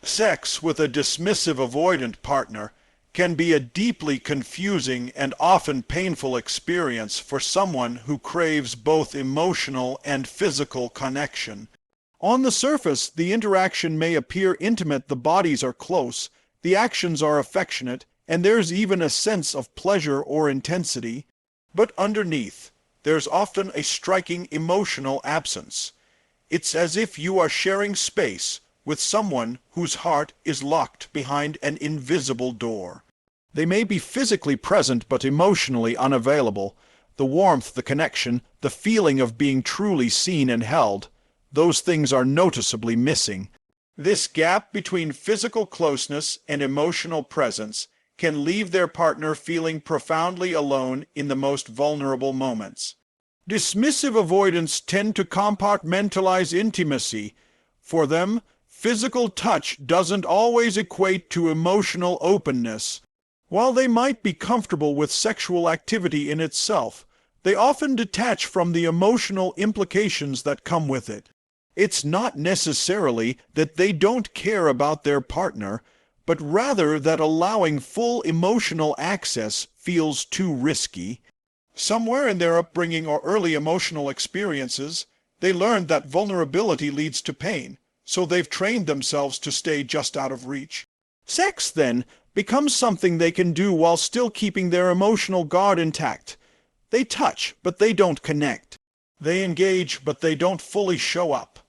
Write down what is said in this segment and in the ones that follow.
Sex with a dismissive avoidant partner can be a deeply confusing and often painful experience for someone who craves both emotional and physical connection. On the surface, the interaction may appear intimate, the bodies are close, the actions are affectionate, and there's even a sense of pleasure or intensity. But underneath, there's often a striking emotional absence. It's as if you are sharing space with someone whose heart is locked behind an invisible door. They may be physically present but emotionally unavailable. The warmth, the connection, the feeling of being truly seen and held, those things are noticeably missing. This gap between physical closeness and emotional presence can leave their partner feeling profoundly alone in the most vulnerable moments. Dismissive avoidants tend to compartmentalize intimacy. For them, physical touch doesn't always equate to emotional openness. While they might be comfortable with sexual activity in itself, they often detach from the emotional implications that come with it. It's not necessarily that they don't care about their partner, but rather that allowing full emotional access feels too risky. Somewhere in their upbringing or early emotional experiences, they learned that vulnerability leads to pain, so they've trained themselves to stay just out of reach. Sex, then, becomes something they can do while still keeping their emotional guard intact. They touch, but they don't connect. They engage, but they don't fully show up.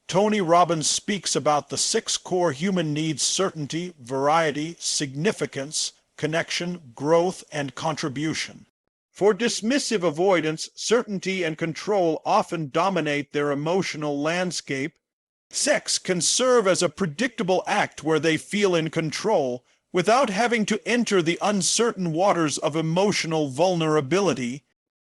Tony Robbins speaks about the 6 core human needs: certainty, variety, significance, connection, growth, and contribution. For dismissive avoidants, certainty and control often dominate their emotional landscape. Sex can serve as a predictable act where they feel in control, without having to enter the uncertain waters of emotional vulnerability.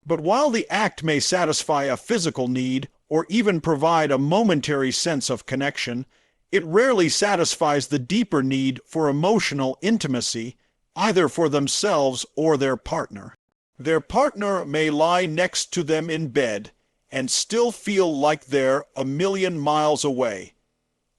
But while the act may satisfy a physical need, or even provide a momentary sense of connection, it rarely satisfies the deeper need for emotional intimacy, either for themselves or their partner. Their partner may lie next to them in bed and still feel like they're a million miles away.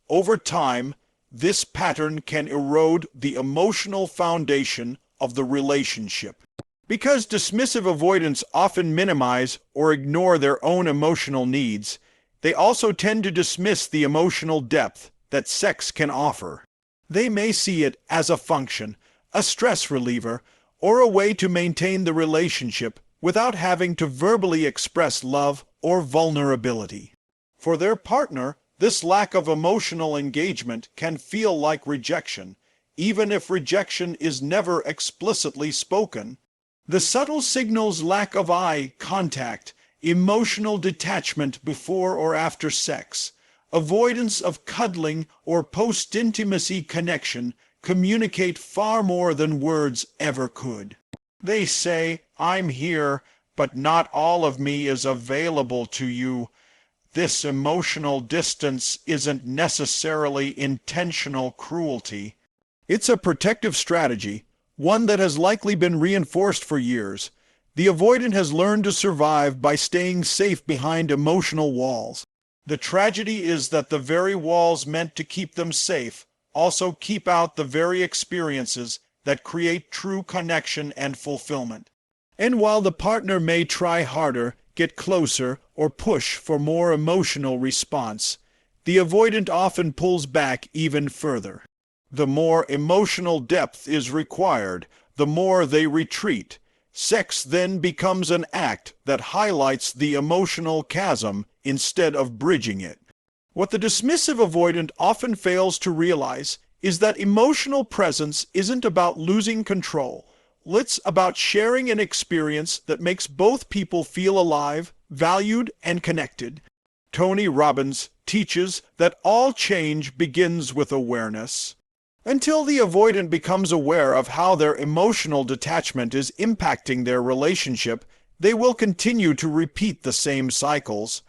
Over time, this pattern can erode the emotional foundation of the relationship. Because dismissive avoidants often minimize or ignore their own emotional needs, they also tend to dismiss the emotional depth that sex can offer. They may see it as a function, a stress reliever, or a way to maintain the relationship without having to verbally express love or vulnerability. For their partner, this lack of emotional engagement can feel like rejection, even if rejection is never explicitly spoken. The subtle signals: lack of eye contact, emotional detachment before or after sex, avoidance of cuddling or post-intimacy connection, communicate far more than words ever could. They say, "I'm here, but not all of me is available to you." This emotional distance isn't necessarily intentional cruelty. It's a protective strategy, one that has likely been reinforced for years. The avoidant has learned to survive by staying safe behind emotional walls. The tragedy is that the very walls meant to keep them safe also keep out the very experiences that create true connection and fulfillment. And while the partner may try harder, get closer, or push for more emotional response, the avoidant often pulls back even further. The more emotional depth is required, the more they retreat. Sex then becomes an act that highlights the emotional chasm instead of bridging it. What the dismissive avoidant often fails to realize is that emotional presence isn't about losing control. It's about sharing an experience that makes both people feel alive, valued, and connected. Tony Robbins teaches that all change begins with awareness. Until the avoidant becomes aware of how their emotional detachment is impacting their relationship, they will continue to repeat the same cycles.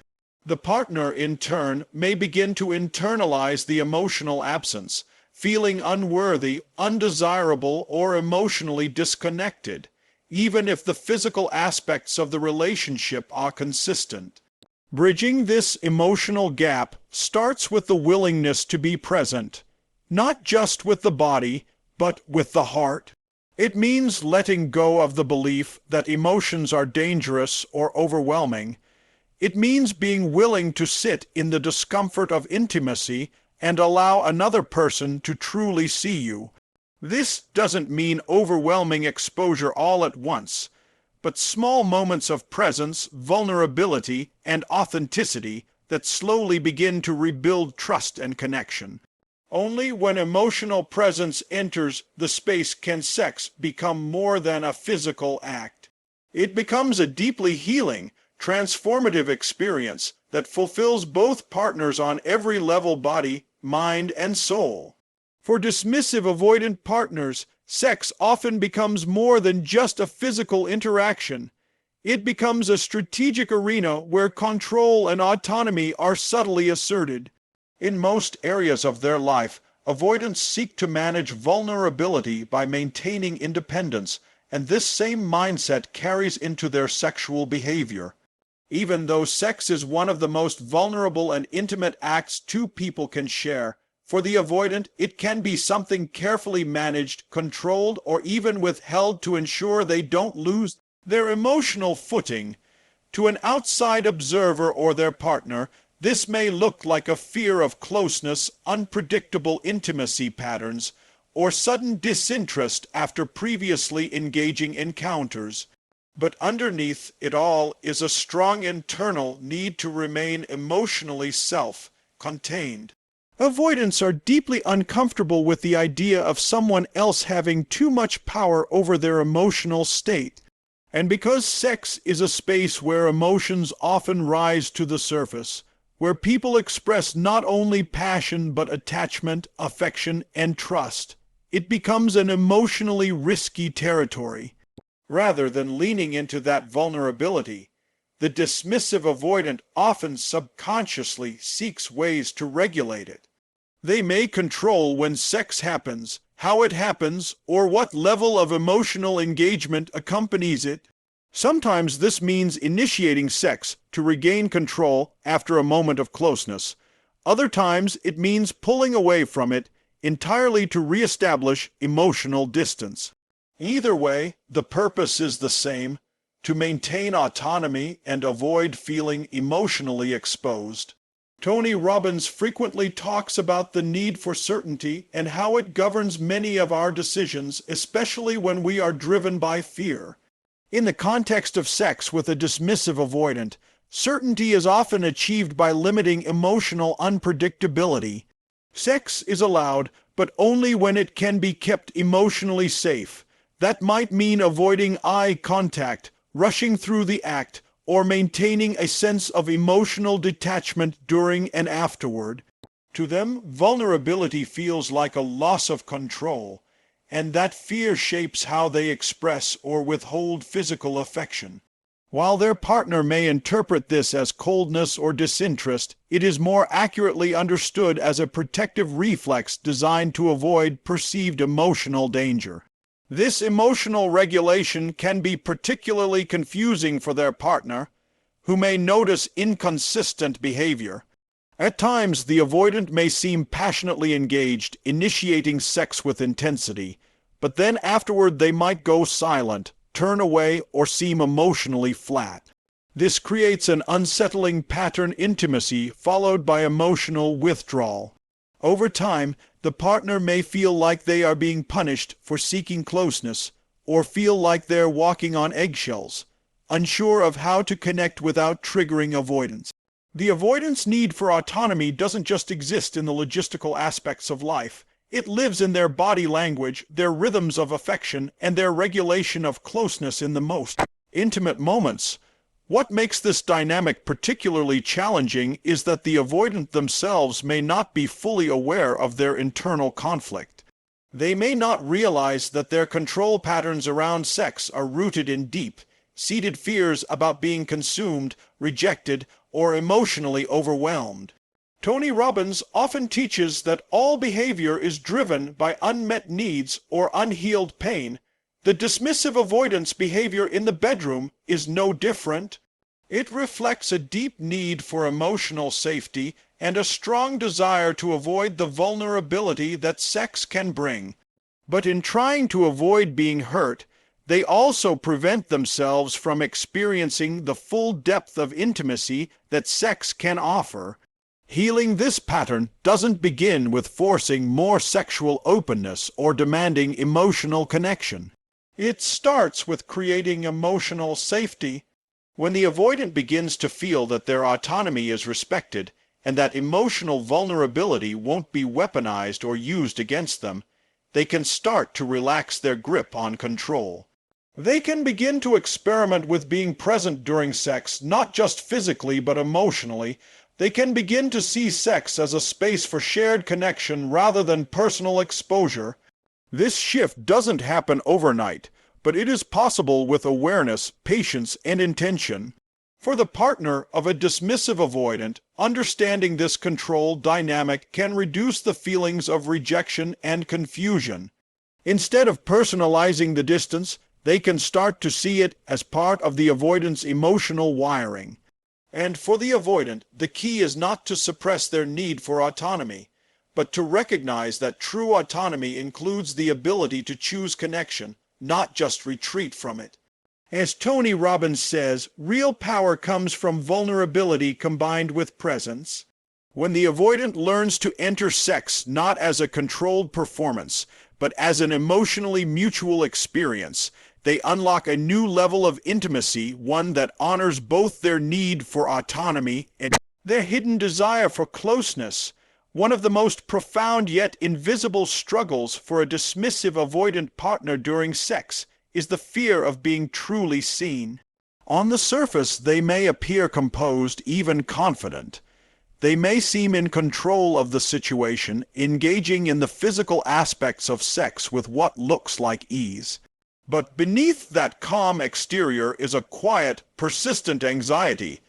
The partner, in turn, may begin to internalize the emotional absence, feeling unworthy, undesirable, or emotionally disconnected, even if the physical aspects of the relationship are consistent. Bridging this emotional gap starts with the willingness to be present. not just with the body, but with the heart. It means letting go of the belief that emotions are dangerous or overwhelming. It means being willing to sit in the discomfort of intimacy and allow another person to truly see you. This doesn't mean overwhelming exposure all at once, but small moments of presence, vulnerability, and authenticity that slowly begin to rebuild trust and connection. Only when emotional presence enters the space can sex become more than a physical act. It becomes a deeply healing, transformative experience that fulfills both partners on every level: body, mind, and soul. For dismissive avoidant partners, sex often becomes more than just a physical interaction. It becomes a strategic arena where control and autonomy are subtly asserted. In most areas of their life, avoidants seek to manage vulnerability by maintaining independence, and this same mindset carries into their sexual behavior. Even though sex is one of the most vulnerable and intimate acts two people can share, for the avoidant it can be something carefully managed, controlled, or even withheld to ensure they don't lose their emotional footing. To an outside observer or their partner, this may look like a fear of closeness, unpredictable intimacy patterns, or sudden disinterest after previously engaging encounters. But underneath it all is a strong internal need to remain emotionally self-contained. Avoidants are deeply uncomfortable with the idea of someone else having too much power over their emotional state. And because sex is a space where emotions often rise to the surface, where people express not only passion but attachment, affection, and trust, it becomes an emotionally risky territory. Rather than leaning into that vulnerability, the dismissive avoidant often subconsciously seeks ways to regulate it. They may control when sex happens, how it happens, or what level of emotional engagement accompanies it. Sometimes this means initiating sex to regain control after a moment of closeness. Other times it means pulling away from it entirely to reestablish emotional distance. Either way, the purpose is the same: to maintain autonomy and avoid feeling emotionally exposed. Tony Robbins frequently talks about the need for certainty and how it governs many of our decisions, especially when we are driven by fear. In the context of sex with a dismissive avoidant, certainty is often achieved by limiting emotional unpredictability. Sex is allowed, but only when it can be kept emotionally safe. That might mean avoiding eye contact, rushing through the act, or maintaining a sense of emotional detachment during and afterward. To them, vulnerability feels like a loss of control, and that fear shapes how they express or withhold physical affection. While their partner may interpret this as coldness or disinterest, it is more accurately understood as a protective reflex designed to avoid perceived emotional danger. This emotional regulation can be particularly confusing for their partner, who may notice inconsistent behavior. At times, the avoidant may seem passionately engaged, initiating sex with intensity, but then afterward they might go silent, turn away, or seem emotionally flat. This creates an unsettling pattern: intimacy followed by emotional withdrawal. Over time, the partner may feel like they are being punished for seeking closeness, or feel like they're walking on eggshells, unsure of how to connect without triggering avoidance. The avoidance need for autonomy doesn't just exist in the logistical aspects of life. It lives in their body language, their rhythms of affection, and their regulation of closeness in the most intimate moments. What makes this dynamic particularly challenging is that the avoidant themselves may not be fully aware of their internal conflict. They may not realize that their control patterns around sex are rooted in deep, seated fears about being consumed, rejected, or emotionally overwhelmed. Tony Robbins often teaches that all behavior is driven by unmet needs or unhealed pain. The dismissive avoidance behavior in the bedroom is no different. It reflects a deep need for emotional safety and a strong desire to avoid the vulnerability that sex can bring. But in trying to avoid being hurt, they also prevent themselves from experiencing the full depth of intimacy that sex can offer. Healing this pattern doesn't begin with forcing more sexual openness or demanding emotional connection. It starts with creating emotional safety. When the avoidant begins to feel that their autonomy is respected and that emotional vulnerability won't be weaponized or used against them, they can start to relax their grip on control. They can begin to experiment with being present during sex, not just physically but emotionally. They can begin to see sex as a space for shared connection rather than personal exposure. This shift doesn't happen overnight, but it is possible with awareness, patience, and intention. For the partner of a dismissive avoidant, understanding this control dynamic can reduce the feelings of rejection and confusion. Instead of personalizing the distance, they can start to see it as part of the avoidant's emotional wiring. And for the avoidant, the key is not to suppress their need for autonomy, but to recognize that true autonomy includes the ability to choose connection, not just retreat from it. As Tony Robbins says, real power comes from vulnerability combined with presence. When the avoidant learns to enter sex not as a controlled performance, but as an emotionally mutual experience, they unlock a new level of intimacy, one that honors both their need for autonomy and their hidden desire for closeness. One of the most profound yet invisible struggles for a dismissive avoidant partner during sex is the fear of being truly seen. On the surface, they may appear composed, even confident. They may seem in control of the situation, engaging in the physical aspects of sex with what looks like ease. But beneath that calm exterior is a quiet, persistent anxiety,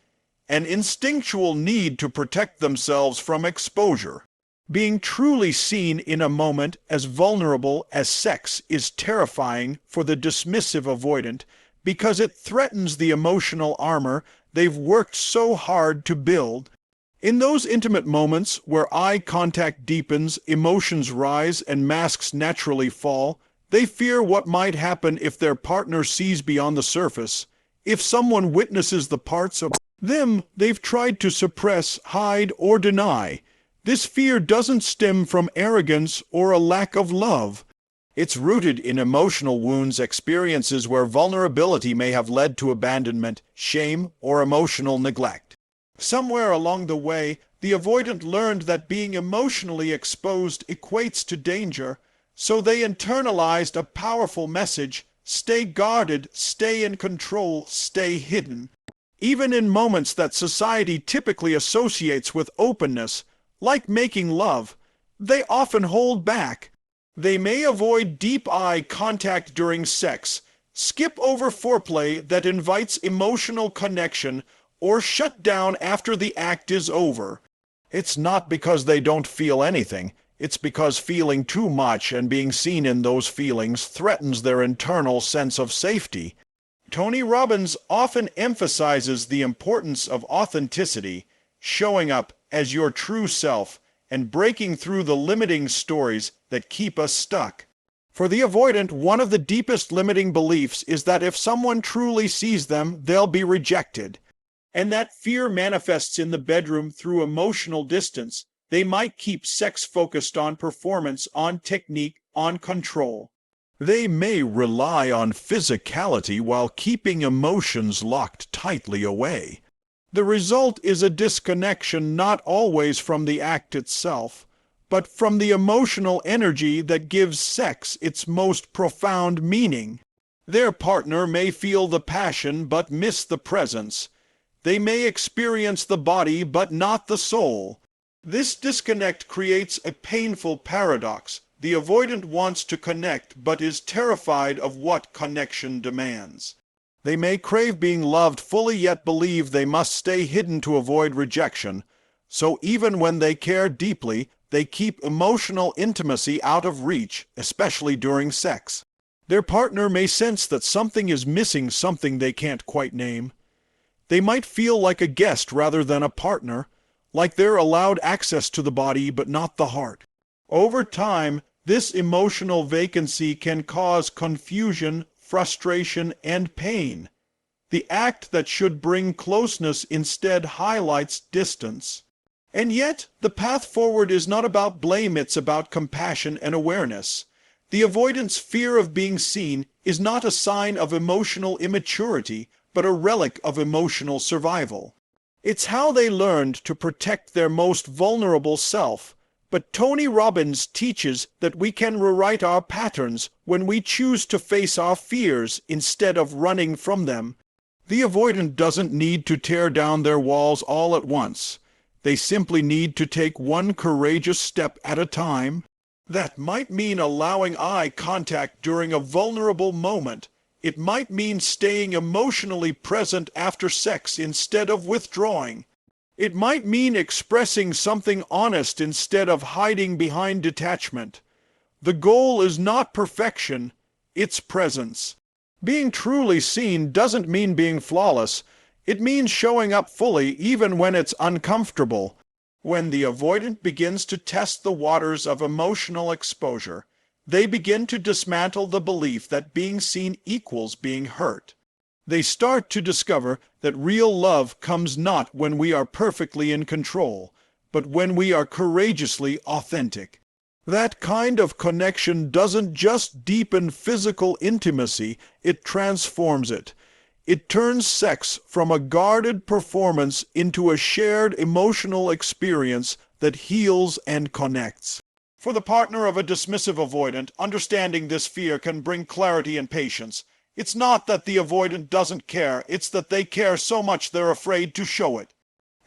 an instinctual need to protect themselves from exposure. Being truly seen in a moment as vulnerable as sex is terrifying for the dismissive avoidant because it threatens the emotional armor they've worked so hard to build. In those intimate moments where eye contact deepens, emotions rise, and masks naturally fall, they fear what might happen if their partner sees beyond the surface, if someone witnesses the parts of them they've tried to suppress, hide, or deny. This fear doesn't stem from arrogance or a lack of love. It's rooted in emotional wounds, experiences where vulnerability may have led to abandonment, shame, or emotional neglect. Somewhere along the way, the avoidant learned that being emotionally exposed equates to danger, so they internalized a powerful message: stay guarded, stay in control, stay hidden. Even in moments that society typically associates with openness, like making love, they often hold back. They may avoid deep eye contact during sex, skip over foreplay that invites emotional connection, or shut down after the act is over. It's not because they don't feel anything. It's because feeling too much and being seen in those feelings threatens their internal sense of safety. Tony Robbins often emphasizes the importance of authenticity, showing up as your true self, and breaking through the limiting stories that keep us stuck. For the avoidant, one of the deepest limiting beliefs is that if someone truly sees them, they'll be rejected. And that fear manifests in the bedroom through emotional distance. They might keep sex focused on performance, on technique, on control. They may rely on physicality while keeping emotions locked tightly away. The result is a disconnection not always from the act itself, but from the emotional energy that gives sex its most profound meaning. Their partner may feel the passion but miss the presence. They may experience the body but not the soul. This disconnect creates a painful paradox. The avoidant wants to connect but is terrified of what connection demands. They may crave being loved fully yet believe they must stay hidden to avoid rejection. So even when they care deeply, they keep emotional intimacy out of reach, especially during sex. Their partner may sense that something is missing, something they can't quite name. They might feel like a guest rather than a partner, like they're allowed access to the body but not the heart. Over time, this emotional vacancy can cause confusion, frustration, and pain. The act that should bring closeness instead highlights distance. And yet, the path forward is not about blame, it's about compassion and awareness. The avoidant's fear of being seen is not a sign of emotional immaturity, but a relic of emotional survival. It's how they learned to protect their most vulnerable self. But Tony Robbins teaches that we can rewrite our patterns when we choose to face our fears instead of running from them. The avoidant doesn't need to tear down their walls all at once. They simply need to take one courageous step at a time. That might mean allowing eye contact during a vulnerable moment. It might mean staying emotionally present after sex instead of withdrawing. It might mean expressing something honest instead of hiding behind detachment. The goal is not perfection, it's presence. Being truly seen doesn't mean being flawless. It means showing up fully even when it's uncomfortable. When the avoidant begins to test the waters of emotional exposure, they begin to dismantle the belief that being seen equals being hurt. They start to discover that real love comes not when we are perfectly in control, but when we are courageously authentic. That kind of connection doesn't just deepen physical intimacy, it transforms it. It turns sex from a guarded performance into a shared emotional experience that heals and connects. For the partner of a dismissive avoidant, understanding this fear can bring clarity and patience. It's not that the avoidant doesn't care, it's that they care so much they're afraid to show it.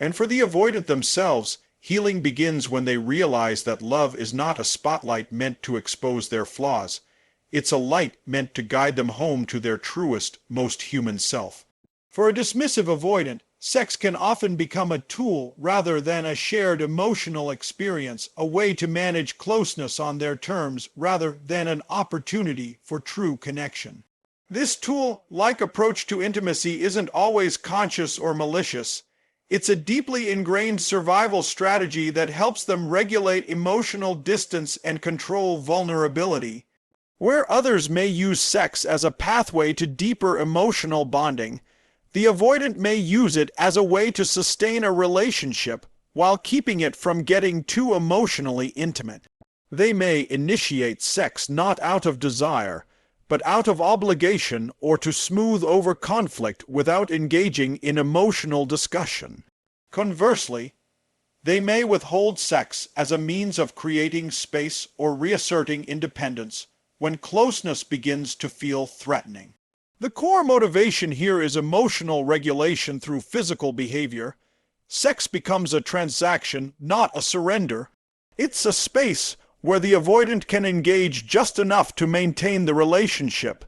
And for the avoidant themselves, healing begins when they realize that love is not a spotlight meant to expose their flaws. It's a light meant to guide them home to their truest, most human self. For a dismissive avoidant, sex can often become a tool rather than a shared emotional experience, a way to manage closeness on their terms rather than an opportunity for true connection. This tool-like approach to intimacy isn't always conscious or malicious. It's a deeply ingrained survival strategy that helps them regulate emotional distance and control vulnerability. Where others may use sex as a pathway to deeper emotional bonding, the avoidant may use it as a way to sustain a relationship while keeping it from getting too emotionally intimate. They may initiate sex not out of desire, but out of obligation or to smooth over conflict without engaging in emotional discussion. Conversely, they may withhold sex as a means of creating space or reasserting independence when closeness begins to feel threatening. The core motivation here is emotional regulation through physical behavior. Sex becomes a transaction, not a surrender. It's a space where the avoidant can engage just enough to maintain the relationship,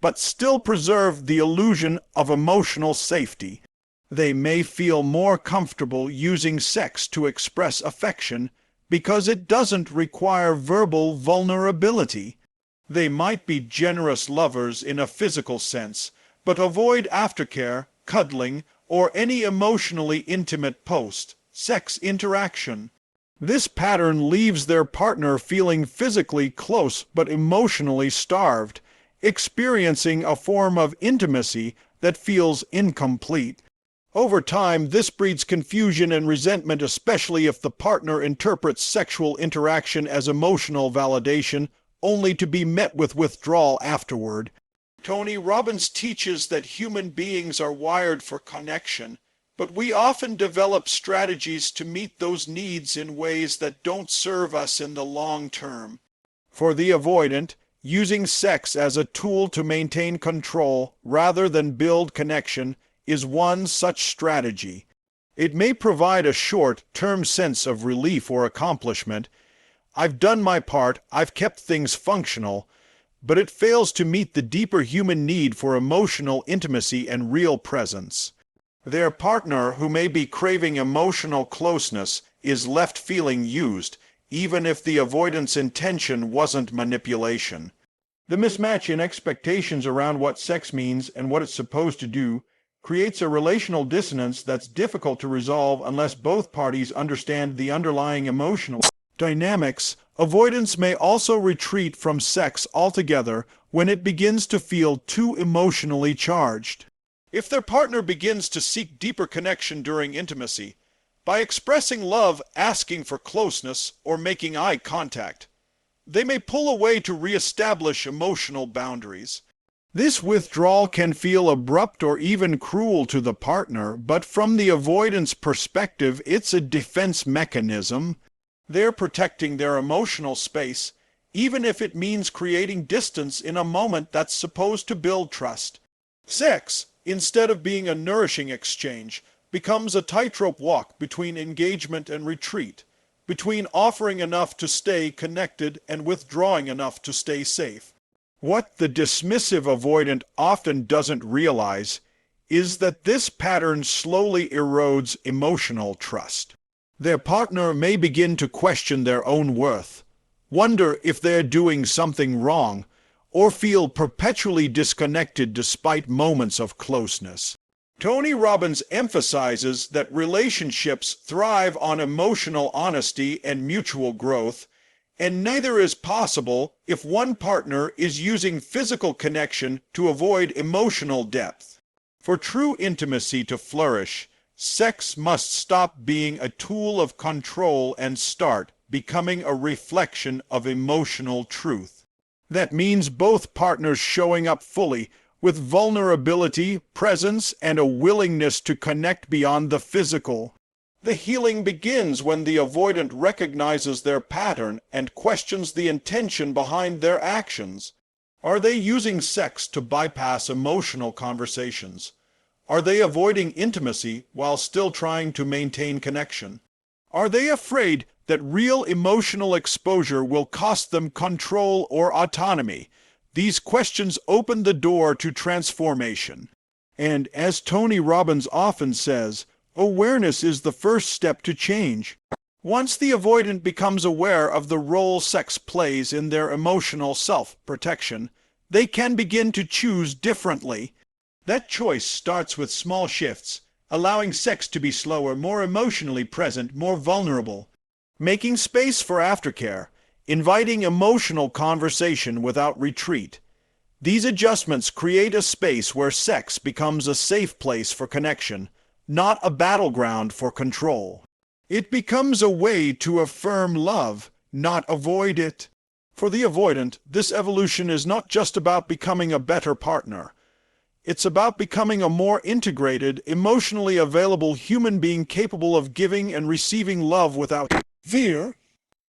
but still preserve the illusion of emotional safety. They may feel more comfortable using sex to express affection because it doesn't require verbal vulnerability. They might be generous lovers in a physical sense, but avoid aftercare, cuddling, or any emotionally intimate post-sex interaction. This pattern leaves their partner feeling physically close but emotionally starved, experiencing a form of intimacy that feels incomplete. Over time, this breeds confusion and resentment, especially if the partner interprets sexual interaction as emotional validation, only to be met with withdrawal afterward. Tony Robbins teaches that human beings are wired for connection, but we often develop strategies to meet those needs in ways that don't serve us in the long term. For the avoidant, using sex as a tool to maintain control rather than build connection is one such strategy. It may provide a short-term sense of relief or accomplishment. I've done my part, I've kept things functional, but it fails to meet the deeper human need for emotional intimacy and real presence. Their partner, who may be craving emotional closeness, is left feeling used, even if the avoidant's intention wasn't manipulation. The mismatch in expectations around what sex means and what it's supposed to do creates a relational dissonance that's difficult to resolve unless both parties understand the underlying emotional dynamics. Avoidance may also retreat from sex altogether when it begins to feel too emotionally charged. If their partner begins to seek deeper connection during intimacy, by expressing love, asking for closeness, or making eye contact, they may pull away to reestablish emotional boundaries. This withdrawal can feel abrupt or even cruel to the partner, but from the avoidance perspective, it's a defense mechanism. They're protecting their emotional space, even if it means creating distance in a moment that's supposed to build trust. Sex, instead of being a nourishing exchange, becomes a tightrope walk between engagement and retreat, between offering enough to stay connected and withdrawing enough to stay safe. What the dismissive avoidant often doesn't realize is that this pattern slowly erodes emotional trust. Their partner may begin to question their own worth, wonder if they're doing something wrong, or feel perpetually disconnected despite moments of closeness. Tony Robbins emphasizes that relationships thrive on emotional honesty and mutual growth, and neither is possible if one partner is using physical connection to avoid emotional depth. For true intimacy to flourish, sex must stop being a tool of control and start becoming a reflection of emotional truth. That means both partners showing up fully, with vulnerability, presence, and a willingness to connect beyond the physical. The healing begins when the avoidant recognizes their pattern and questions the intention behind their actions. Are they using sex to bypass emotional conversations? Are they avoiding intimacy while still trying to maintain connection? Are they afraid that real emotional exposure will cost them control or autonomy? These questions open the door to transformation. And as Tony Robbins often says, awareness is the first step to change. Once the avoidant becomes aware of the role sex plays in their emotional self-protection, they can begin to choose differently. That choice starts with small shifts, allowing sex to be slower, more emotionally present, more vulnerable, making space for aftercare, inviting emotional conversation without retreat. These adjustments create a space where sex becomes a safe place for connection, not a battleground for control. It becomes a way to affirm love, not avoid it. For the avoidant, this evolution is not just about becoming a better partner. It's about becoming a more integrated, emotionally available human being capable of giving and receiving love without fear.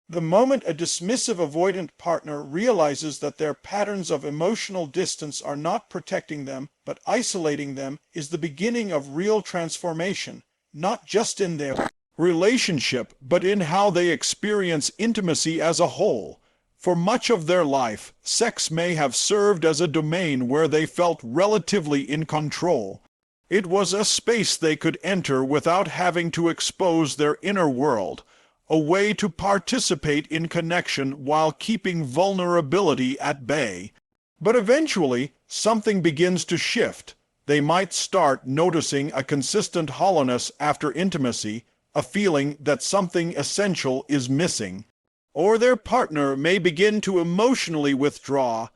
The moment a dismissive avoidant partner realizes that their patterns of emotional distance are not protecting them but isolating them is the beginning of real transformation, not just in their relationship but in how they experience intimacy as a whole. For much of their life, sex may have served as a domain where they felt relatively in control. It was a space they could enter without having to expose their inner world, a way to participate in connection while keeping vulnerability at bay. But eventually, something begins to shift. They might start noticing a consistent hollowness after intimacy, a feeling that something essential is missing. Or their partner may begin to emotionally withdraw,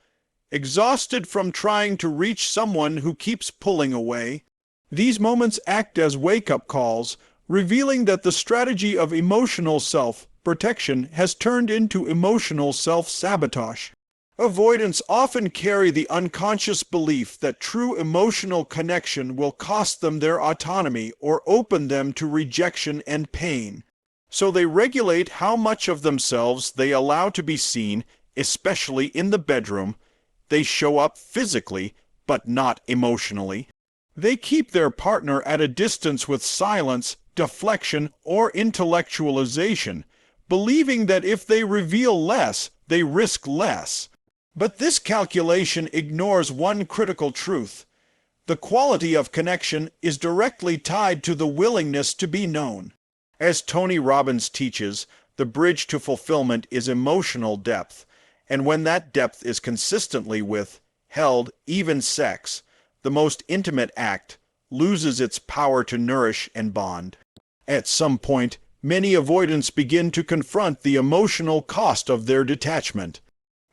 exhausted from trying to reach someone who keeps pulling away. These moments act as wake-up calls, revealing that the strategy of emotional self-protection has turned into emotional self-sabotage. Avoidants often carry the unconscious belief that true emotional connection will cost them their autonomy or open them to rejection and pain. So they regulate how much of themselves they allow to be seen, especially in the bedroom. They show up physically, but not emotionally. They keep their partner at a distance with silence, deflection, or intellectualization, believing that if they reveal less, they risk less. But this calculation ignores one critical truth. The quality of connection is directly tied to the willingness to be known. As Tony Robbins teaches, the bridge to fulfillment is emotional depth, and when that depth is consistently held, even sex, the most intimate act, loses its power to nourish and bond. At some point, many avoidants begin to confront the emotional cost of their detachment.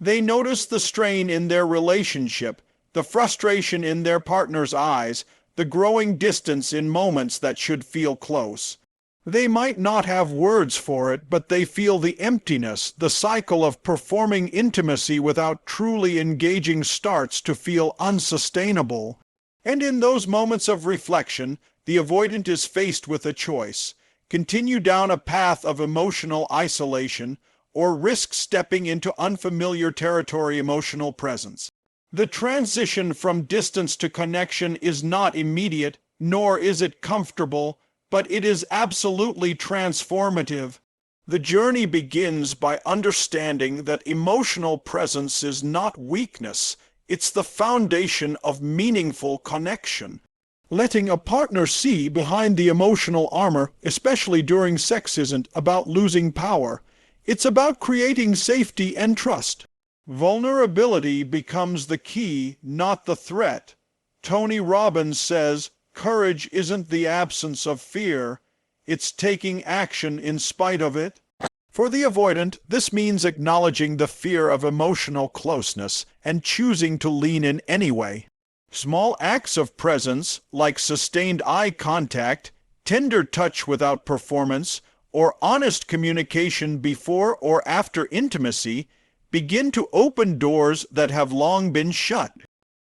They notice the strain in their relationship, the frustration in their partner's eyes, the growing distance in moments that should feel close. They might not have words for it, but they feel the emptiness, the cycle of performing intimacy without truly engaging starts to feel unsustainable. And in those moments of reflection, the avoidant is faced with a choice: continue down a path of emotional isolation, or risk stepping into unfamiliar territory emotional presence. The transition from distance to connection is not immediate, nor is it comfortable, but it is absolutely transformative. The journey begins by understanding that emotional presence is not weakness, it's the foundation of meaningful connection. Letting a partner see behind the emotional armor, especially during sex, isn't about losing power. It's about creating safety and trust. Vulnerability becomes the key, not the threat. Tony Robbins says, "Courage isn't the absence of fear, it's taking action in spite of it." For the avoidant, this means acknowledging the fear of emotional closeness and choosing to lean in anyway. Small acts of presence, like sustained eye contact, tender touch without performance, or honest communication before or after intimacy, begin to open doors that have long been shut.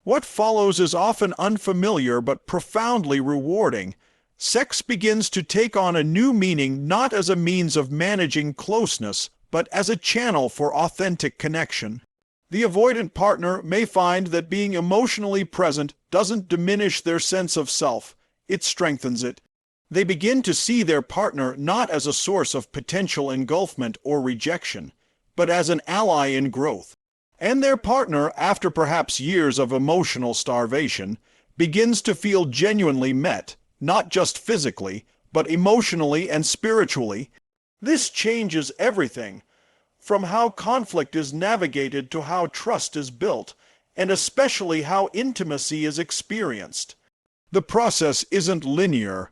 What follows is often unfamiliar but profoundly rewarding. Sex begins to take on a new meaning, not as a means of managing closeness, but as a channel for authentic connection. The avoidant partner may find that being emotionally present doesn't diminish their sense of self, it strengthens it. They begin to see their partner not as a source of potential engulfment or rejection, but as an ally in growth. And their partner, after perhaps years of emotional starvation, begins to feel genuinely met, not just physically, but emotionally and spiritually. This changes everything, from how conflict is navigated to how trust is built, and especially how intimacy is experienced. The process isn't linear.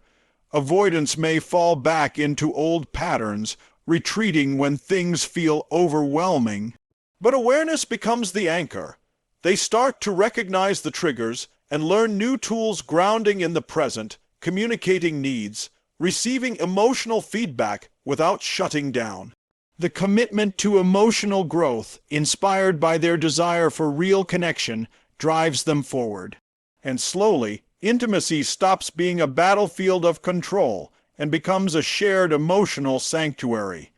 Avoidance may fall back into old patterns, retreating when things feel overwhelming. But awareness becomes the anchor. They start to recognize the triggers and learn new tools grounding in the present, communicating needs, receiving emotional feedback without shutting down. The commitment to emotional growth, inspired by their desire for real connection, drives them forward. And slowly, intimacy stops being a battlefield of control and becomes a shared emotional sanctuary.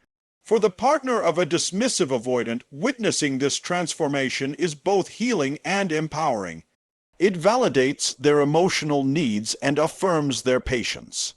For the partner of a dismissive avoidant, witnessing this transformation is both healing and empowering. It validates their emotional needs and affirms their patience.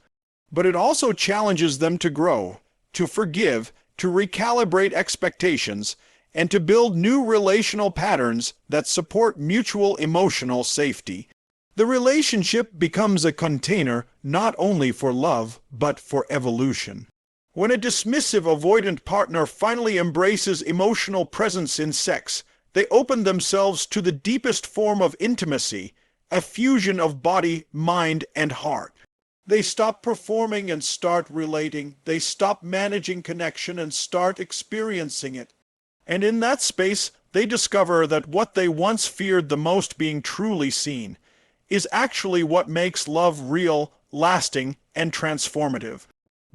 But it also challenges them to grow, to forgive, to recalibrate expectations, and to build new relational patterns that support mutual emotional safety. The relationship becomes a container not only for love, but for evolution. When a dismissive avoidant partner finally embraces emotional presence in sex, they open themselves to the deepest form of intimacy, a fusion of body, mind, and heart. They stop performing and start relating. They stop managing connection and start experiencing it. And in that space, they discover that what they once feared the most, being truly seen, is actually what makes love real, lasting, and transformative.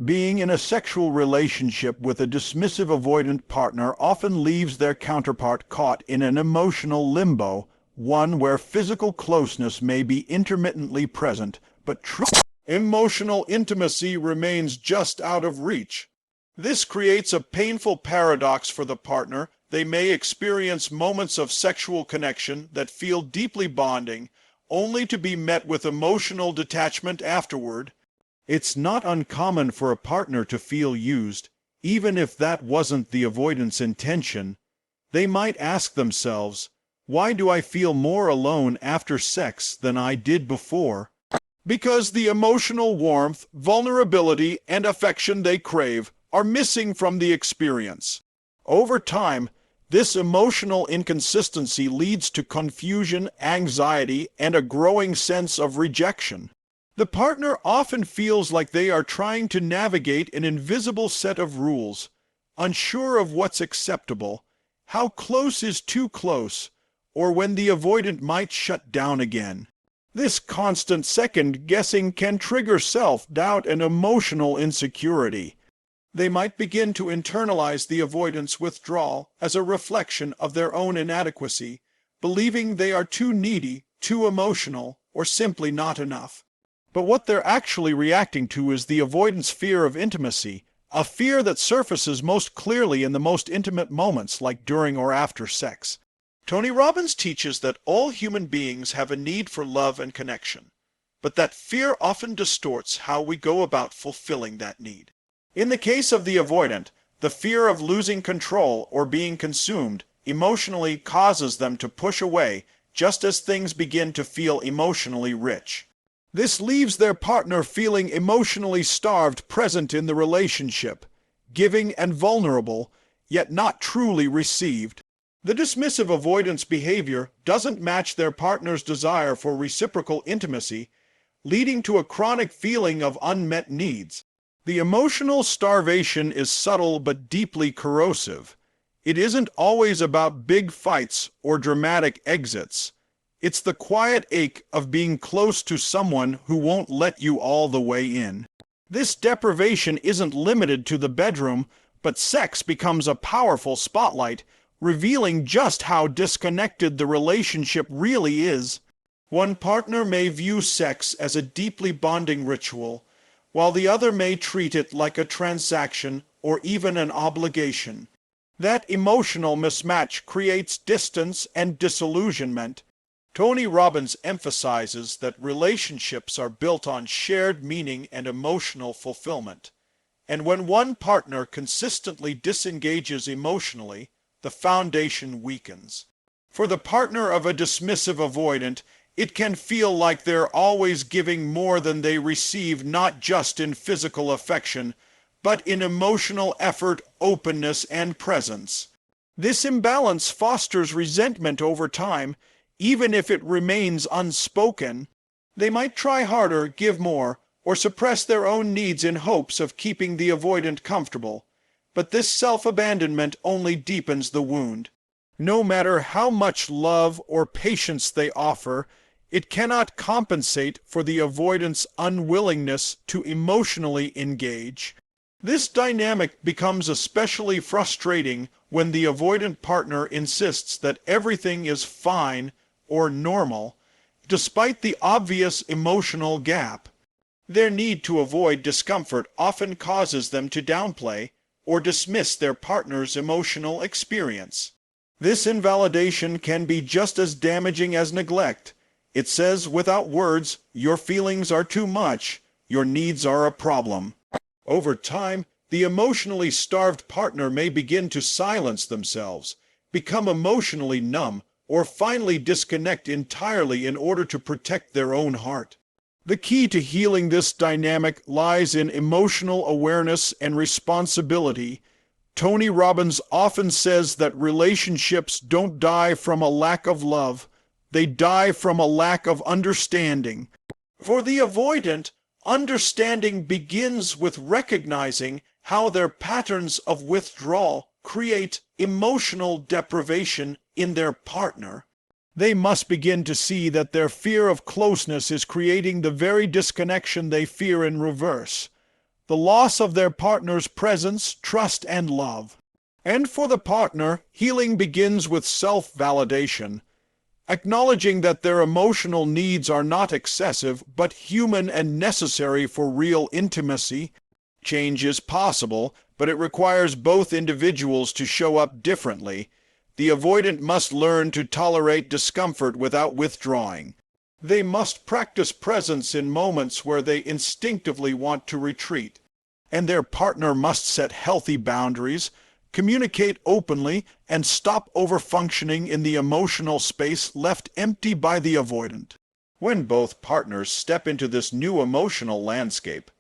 Being in a sexual relationship with a dismissive avoidant partner often leaves their counterpart caught in an emotional limbo, one where physical closeness may be intermittently present, but true emotional intimacy remains just out of reach. This creates a painful paradox for the partner. They may experience moments of sexual connection that feel deeply bonding, only to be met with emotional detachment afterward. It's not uncommon for a partner to feel used, even if that wasn't the avoidant's intention. They might ask themselves, "Why do I feel more alone after sex than I did before?" Because the emotional warmth, vulnerability, and affection they crave are missing from the experience. Over time, this emotional inconsistency leads to confusion, anxiety, and a growing sense of rejection. The partner often feels like they are trying to navigate an invisible set of rules, unsure of what's acceptable, how close is too close, or when the avoidant might shut down again. This constant second-guessing can trigger self-doubt and emotional insecurity. They might begin to internalize the avoidant's withdrawal as a reflection of their own inadequacy, believing they are too needy, too emotional, or simply not enough. But what they're actually reacting to is the avoidant's fear of intimacy, a fear that surfaces most clearly in the most intimate moments like during or after sex. Tony Robbins teaches that all human beings have a need for love and connection, but that fear often distorts how we go about fulfilling that need. In the case of the avoidant, the fear of losing control or being consumed emotionally causes them to push away just as things begin to feel emotionally rich. This leaves their partner feeling emotionally starved present in the relationship, giving and vulnerable, yet not truly received. The dismissive avoidance behavior doesn't match their partner's desire for reciprocal intimacy, leading to a chronic feeling of unmet needs. The emotional starvation is subtle but deeply corrosive. It isn't always about big fights or dramatic exits. It's the quiet ache of being close to someone who won't let you all the way in. This deprivation isn't limited to the bedroom, but sex becomes a powerful spotlight, revealing just how disconnected the relationship really is. One partner may view sex as a deeply bonding ritual, while the other may treat it like a transaction or even an obligation. That emotional mismatch creates distance and disillusionment. Tony Robbins emphasizes that relationships are built on shared meaning and emotional fulfillment. And when one partner consistently disengages emotionally, the foundation weakens. For the partner of a dismissive avoidant, it can feel like they're always giving more than they receive, not just in physical affection, but in emotional effort, openness, and presence. This imbalance fosters resentment over time, even if it remains unspoken. They might try harder, give more, or suppress their own needs in hopes of keeping the avoidant comfortable. But this self-abandonment only deepens the wound. No matter how much love or patience they offer, it cannot compensate for the avoidant's unwillingness to emotionally engage. This dynamic becomes especially frustrating when the avoidant partner insists that everything is fine or normal, despite the obvious emotional gap. Their need to avoid discomfort often causes them to downplay or dismiss their partner's emotional experience. This invalidation can be just as damaging as neglect. It says without words, your feelings are too much, your needs are a problem. Over time, the emotionally starved partner may begin to silence themselves, become emotionally numb, or finally disconnect entirely in order to protect their own heart. The key to healing this dynamic lies in emotional awareness and responsibility. Tony Robbins often says that relationships don't die from a lack of love, they die from a lack of understanding. For the avoidant, understanding begins with recognizing how their patterns of withdrawal create emotional deprivation in their partner. They must begin to see that their fear of closeness is creating the very disconnection they fear in reverse, the loss of their partner's presence, trust, and love. And for the partner, healing begins with self-validation, acknowledging that their emotional needs are not excessive, but human and necessary for real intimacy. Change is possible, but it requires both individuals to show up differently. The avoidant must learn to tolerate discomfort without withdrawing. They must practice presence in moments where they instinctively want to retreat. And their partner must set healthy boundaries, communicate openly, and stop overfunctioning in the emotional space left empty by the avoidant. When both partners step into this new emotional landscape,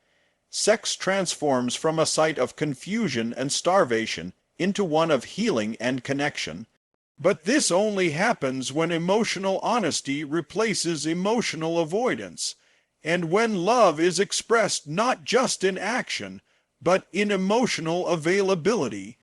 sex transforms from a site of confusion and starvation into one of healing and connection. But this only happens when emotional honesty replaces emotional avoidance. and when love is expressed not just in action, but in emotional availability,